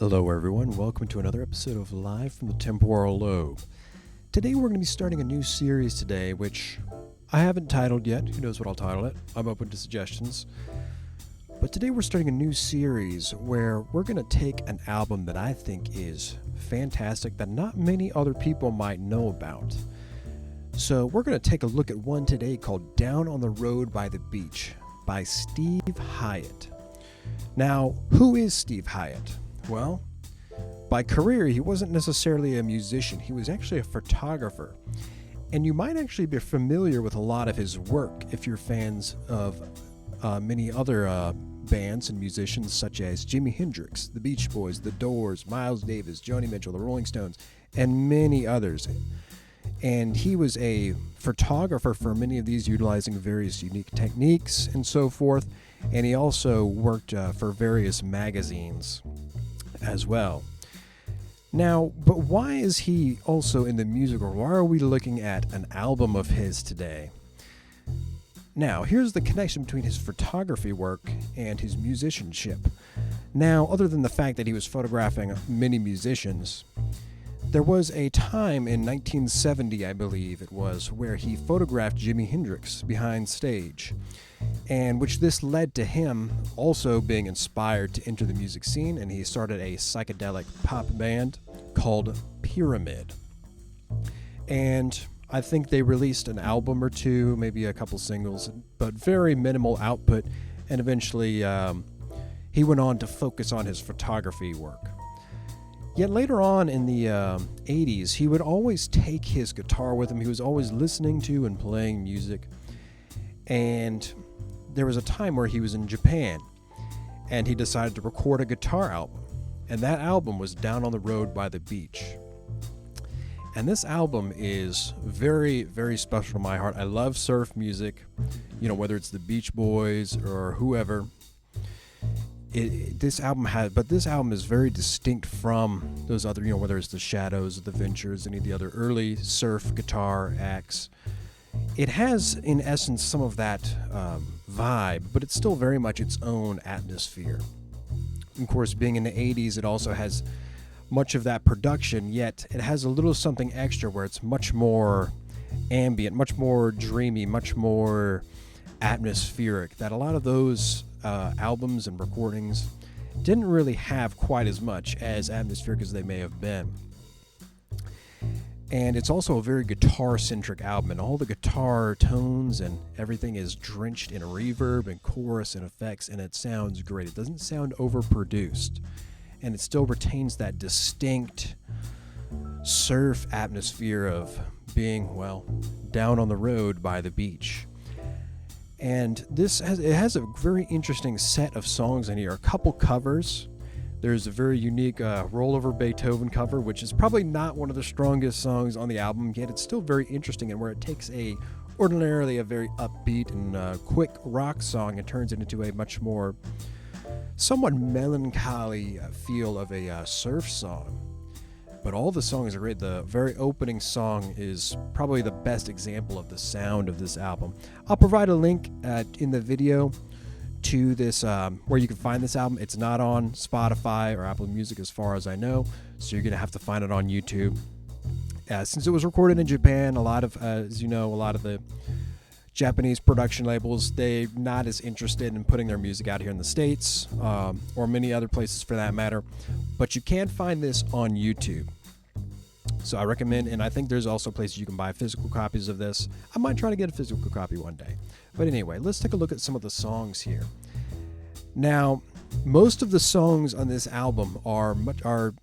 Hello, everyone. Welcome to another episode of Live from the Temporal Lobe. Today, we're going to be starting a new series today, which I haven't titled yet. Who knows what I'll title it? I'm open to suggestions. But today, we're starting a new series where we're going to take an album that I think is fantastic that not many other people might know about. So, we're going to take a look at one today called Down on the Road by the Beach by Steve Hiett. Now, who is Steve Hiett? Well, by career, he wasn't necessarily a musician. He was actually a photographer. And you might actually be familiar with a lot of his work if you're fans of many other bands and musicians such as Jimi Hendrix, the Beach Boys, the Doors, Miles Davis, Joni Mitchell, the Rolling Stones, and many others. And he was a photographer for many of these, utilizing various unique techniques and so forth. And he also worked for various magazines as well. Now, but why is he also in the music world? Why are we looking at an album of his today? Now, here's the connection between his photography work and his musicianship. Now, other than the fact that he was photographing many musicians, there was a time in 1970, I believe it was, where he photographed Jimi Hendrix behind stage, and which this led to him also being inspired to enter the music scene, and he started a psychedelic pop band called Pyramid. And I think they released an album or two, maybe a couple singles, but very minimal output, and eventually he went on to focus on his photography work. Yet later on in the 80s, he would always take his guitar with him. He was always listening to and playing music. And there was a time where he was in Japan, and he decided to record a guitar album. And that album was Down on the Road by the Beach. And this album is very, very special to my heart. I love surf music, whether it's the Beach Boys or whoever. This album is very distinct from those other, whether it's the Shadows, the Ventures, any of the other early surf guitar acts. It has, in essence, some of that vibe, but it's still very much its own atmosphere. Of course, being in the 80s, it also has much of that production, yet it has a little something extra where it's much more ambient, much more dreamy, much more atmospheric, that a lot of those albums and recordings didn't really have quite as much as atmospheric as they may have been. And it's also a very guitar-centric album, and all the guitar tones and everything is drenched in reverb and chorus and effects, and it sounds great. It doesn't sound overproduced, and it still retains that distinct surf atmosphere of being, down on the road by the beach. And it has a very interesting set of songs in here, a couple covers. There's a very unique Roll Over Beethoven cover, which is probably not one of the strongest songs on the album, yet it's still very interesting, and where it takes ordinarily a very upbeat and quick rock song and turns it into a much more somewhat melancholy feel of a surf song. But all the songs are great. The very opening song is probably the best example of the sound of this album. I'll provide a link in the video to this, where you can find this album. It's not on Spotify or Apple Music as far as I know, so you're going to have to find it on YouTube. Since it was recorded in Japan, a lot of the Japanese production labels, they're not as interested in putting their music out here in the States, or many other places for that matter. But you can find this on YouTube. So I recommend, and I think there's also places you can buy physical copies of this. I might try to get a physical copy one day. But anyway, let's take a look at some of the songs here. Now, most of the songs on this album are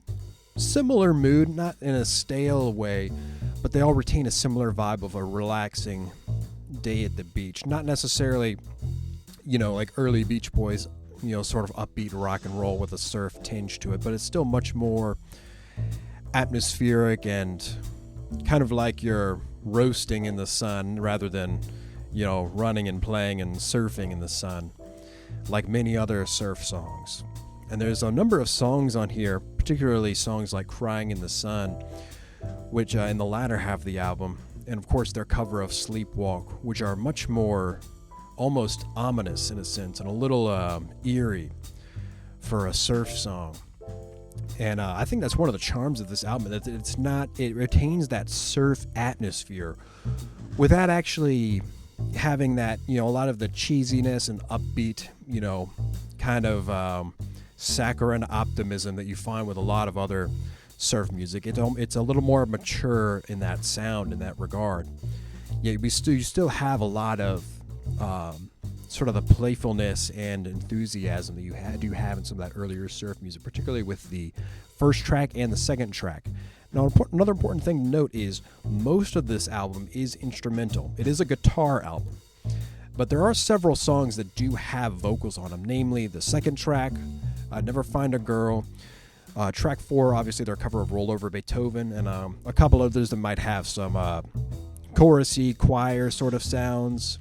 similar mood, not in a stale way, but they all retain a similar vibe of a relaxing day at the beach. Not necessarily, like early Beach Boys, sort of upbeat rock and roll with a surf tinge to it, but it's still much more atmospheric and kind of like you're roasting in the sun rather than, running and playing and surfing in the sun, like many other surf songs. And there's a number of songs on here, particularly songs like Crying in the Sun, which in the latter half of the album, and of course their cover of Sleepwalk, which are much more almost ominous in a sense and a little eerie for a surf song. And I think that's one of the charms of this album, that it retains that surf atmosphere without actually having that, a lot of the cheesiness and upbeat, kind of saccharine optimism that you find with a lot of other surf music. It's a little more mature in that sound, in that regard. Yeah, you still have a lot of sort of the playfulness and enthusiasm that you do have in some of that earlier surf music, particularly with the first track and the second track. Now, another important thing to note is most of this album is instrumental. It is a guitar album, but there are several songs that do have vocals on them, namely the second track, Never Find a Girl, track 4, obviously their cover of Roll Over Beethoven, and a couple others that might have some chorusy, choir sort of sounds,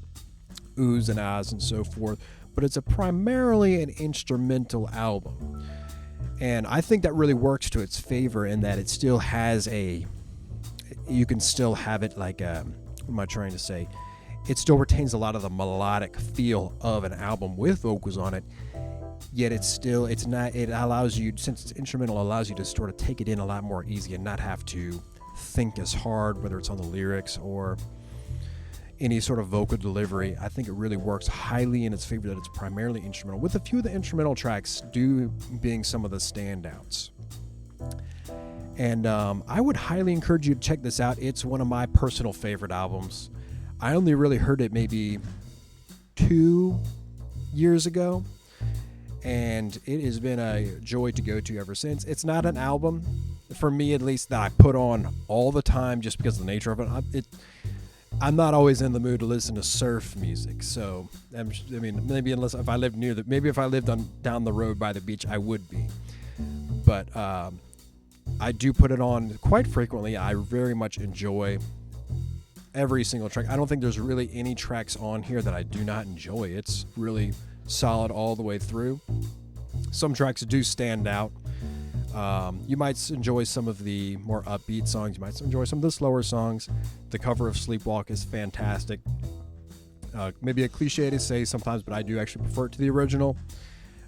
oohs and ahs and so forth, but it's primarily an instrumental album. And I think that really works to its favor in that it still has you can still have it like, what am I trying to say? It still retains a lot of the melodic feel of an album with vocals on it, yet it allows you, since it's instrumental, allows you to sort of take it in a lot more easy and not have to think as hard, whether it's on the lyrics or any sort of vocal delivery. I think it really works highly in its favor that it's primarily instrumental, with a few of the instrumental tracks being some of the standouts. And I would highly encourage you to check this out. It's one of my personal favorite albums. I only really heard it maybe 2 years ago, and it has been a joy to go to ever since. It's not an album, for me at least, that I put on all the time just because of the nature of it. I'm not always in the mood to listen to surf music, so maybe if I lived down the road by the beach, I would be. But I do put it on quite frequently. I very much enjoy every single track. I don't think there's really any tracks on here that I do not enjoy. It's really solid all the way through. Some tracks do stand out. You might enjoy some of the more upbeat songs. You might enjoy some of the slower songs. The cover of Sleepwalk is fantastic. Maybe a cliche to say sometimes, but I do actually prefer it to the original.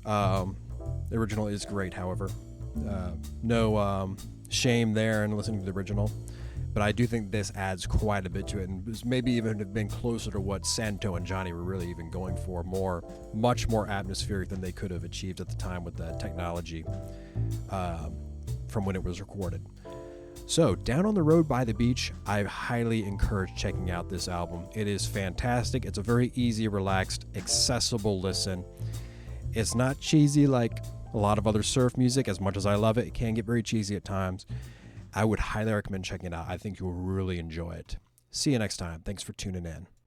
The original is great, however. No shame there in listening to the original. But I do think this adds quite a bit to it, and maybe even have been closer to what Santo and Johnny were really even going for, much more atmospheric than they could have achieved at the time with the technology from when it was recorded. So, Down on the Road by the Beach, I highly encourage checking out this album. It is fantastic. It's a very easy, relaxed, accessible listen. It's not cheesy like a lot of other surf music. As much as I love it, it can get very cheesy at times. I would highly recommend checking it out. I think you'll really enjoy it. See you next time. Thanks for tuning in.